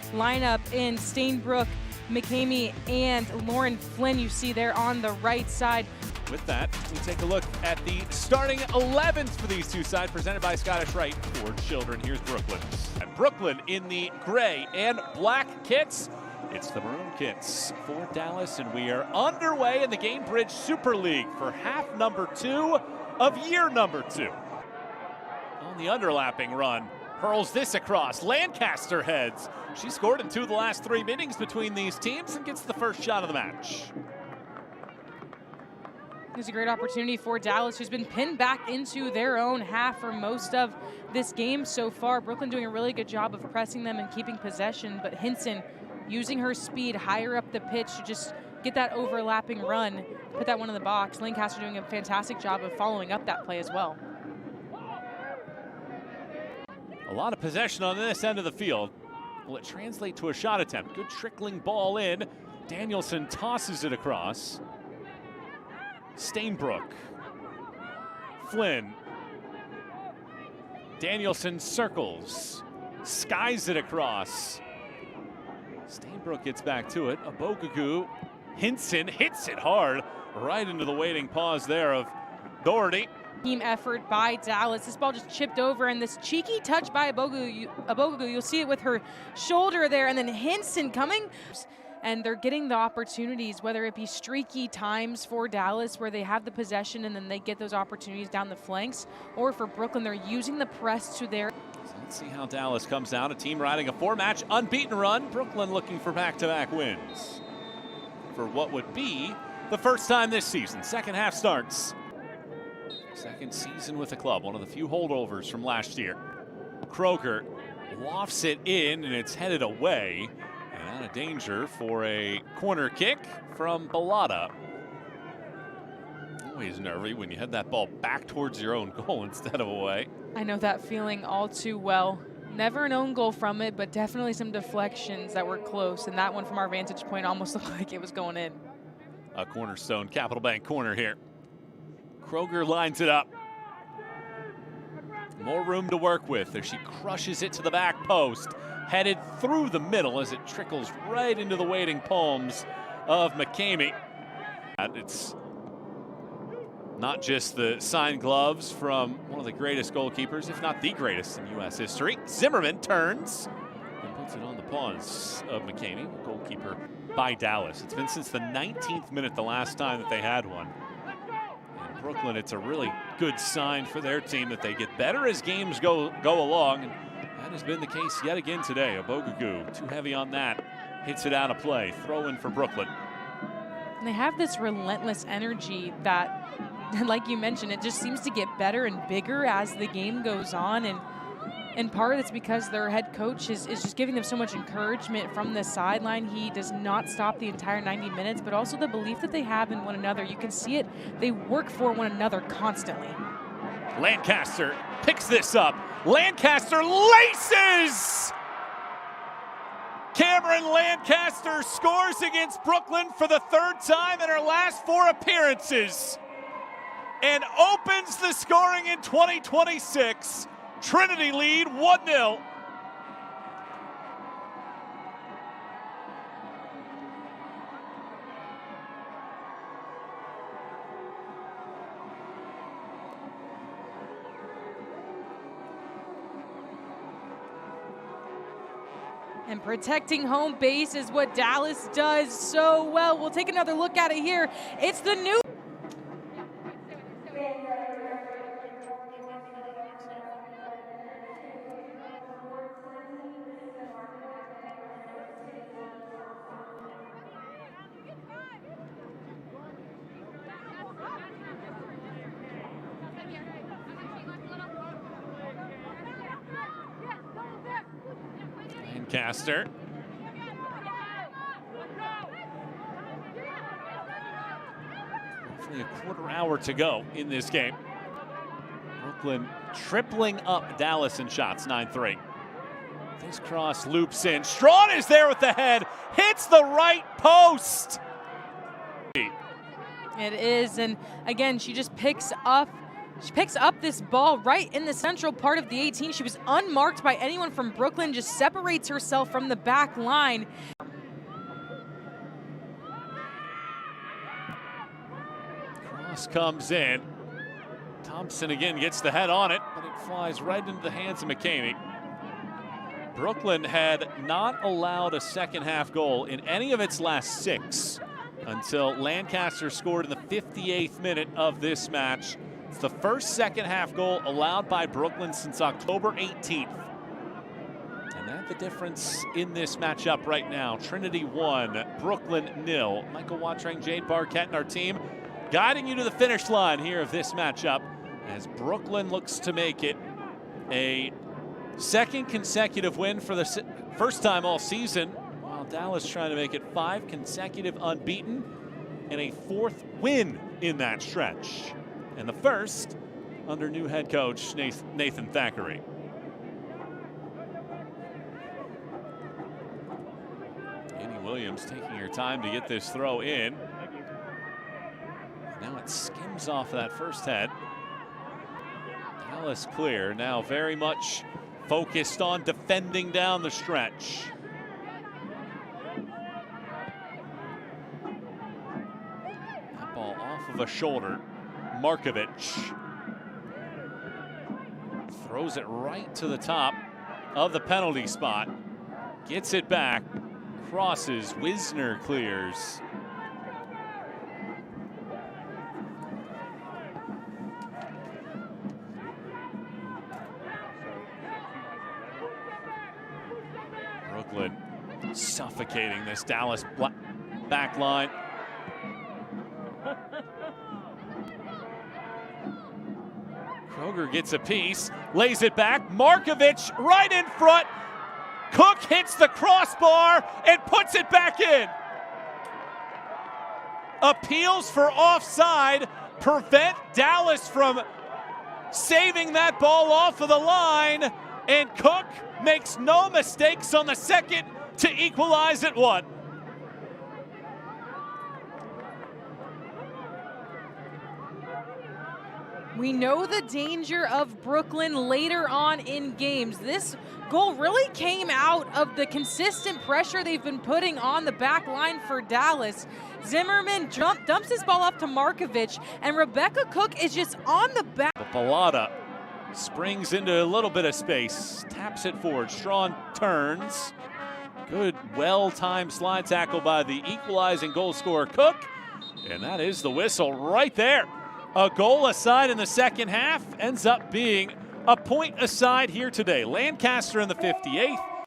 lineup in Stainbrook, McCamey, and Lauren Flynn you see there on the right side. With that, we take a look at the starting 11s for these two sides, presented by Scottish Rite for Children. Here's Brooklyn. And Brooklyn in the gray and black kits. It's the maroon kits for Dallas, and we are underway in the Gamebridge Super League for half number 2 of year number 2. On the underlapping run, hurls this across. Lancaster heads. She scored in 2 of the last 3 meetings between these teams and gets the first shot of the match. It's a great opportunity for Dallas, who's been pinned back into their own half for most of this game so far. Brooklyn doing a really good job of pressing them and keeping possession, but Hinson using her speed higher up the pitch to just get that overlapping run, put that one in the box. Lancaster doing a fantastic job of following up that play as well. A lot of possession on this end of the field. Will it translate to a shot attempt? Good trickling ball in. Danielson tosses it across. Stainbrook. Flynn. Danielson circles. Skies it across. Stainbrook gets back to it. Abogugu. Hinson hits it hard right into the waiting pause there of Doherty. Team effort by Dallas. This ball just chipped over, and this cheeky touch by Abogugu, you'll see it with her shoulder there, and then Hinson coming. And they're getting the opportunities, whether it be streaky times for Dallas where they have the possession and then they get those opportunities down the flanks, or for Brooklyn, they're using the press to their. So let's see how Dallas comes out. A team riding a 4-match unbeaten run. Brooklyn looking for back-to-back wins for what would be the first time this season. Second half starts. Second season with the club, one of the few holdovers from last year. Kroger lofts it in, and it's headed away. And out of danger for a corner kick from Bellata. Always nervy when you head that ball back towards your own goal instead of away. I know that feeling all too well. Never an own goal from it, but definitely some deflections that were close. And that one from our vantage point almost looked like it was going in. A Cornerstone Capital Bank corner here. Kroger lines it up. More room to work with as she crushes it to the back post. Headed through the middle as it trickles right into the waiting palms of McCamey. It's not just the signed gloves from one of the greatest goalkeepers, if not the greatest in U.S. history. Zimmerman turns and puts it on the paws of McCamey, goalkeeper by Dallas. It's been since the 19th minute the last time that they had one. In Brooklyn, it's a really good sign for their team that they get better as games go along. And that has been the case yet again today. Abogugu, too heavy on that, hits it out of play. Throw in for Brooklyn. And they have this relentless energy that, like you mentioned, it just seems to get better and bigger as the game goes on. And part of it's because their head coach is just giving them so much encouragement from the sideline. He does not stop the entire 90 minutes, but also the belief that they have in one another. You can see it. They work for one another constantly. Lancaster picks this up. Lancaster laces! Camryn Lancaster scores against Brooklyn for the 3rd time in her last 4 appearances and opens the scoring in 2026. Trinity lead 1-0. And protecting home base is what Dallas does so well. We'll take another look at it here. It's the new. Lancaster. Roughly a quarter hour to go in this game. Brooklyn tripling up Dallas in shots, 9-3. This cross loops in. Strawn is there with the head, hits the right post. It is, and again, she just picks up She picks up this ball right in the central part of the 18. She was unmarked by anyone from Brooklyn, just separates herself from the back line. Cross comes in. Thompson again gets the head on it, but it flies right into the hands of McCamey. Brooklyn had not allowed a second half goal in any of its last 6 until Lancaster scored in the 58th minute of this match. It's the first second half goal allowed by Brooklyn since October 18th. And that's the difference in this matchup right now. Trinity 1, Brooklyn 0. Michael Watrang, Jade Barquette, and our team guiding you to the finish line here of this matchup as Brooklyn looks to make it a second consecutive win for the first time all season, while Dallas trying to make it 5 consecutive unbeaten and a 4th win in that stretch. And the first under new head coach Nathan Thackeray. Annie Williams taking her time to get this throw in. Now it skims off of that first head. Dallas clear, now very much focused on defending down the stretch. That ball off of a shoulder. Markovic throws it right to the top of the penalty spot. Gets it back, crosses, Wisner clears. Brooklyn suffocating this Dallas back line. Kroger gets a piece, lays it back. Markovic right in front. Cooke hits the crossbar and puts it back in. Appeals for offside prevent Dallas from saving that ball off of the line, and Cooke makes no mistakes on the second to equalize at 1. We know the danger of Brooklyn later on in games. This goal really came out of the consistent pressure they've been putting on the back line for Dallas. Zimmerman dumps his ball up to Markovic, and Rebecca Cooke is just on the back. Pallotta springs into a little bit of space, taps it forward. Strawn turns. Good, well-timed slide tackle by the equalizing goal scorer, Cooke. And that is the whistle right there. A goal aside in the second half ends up being a point aside here today. Lancaster in the 58th,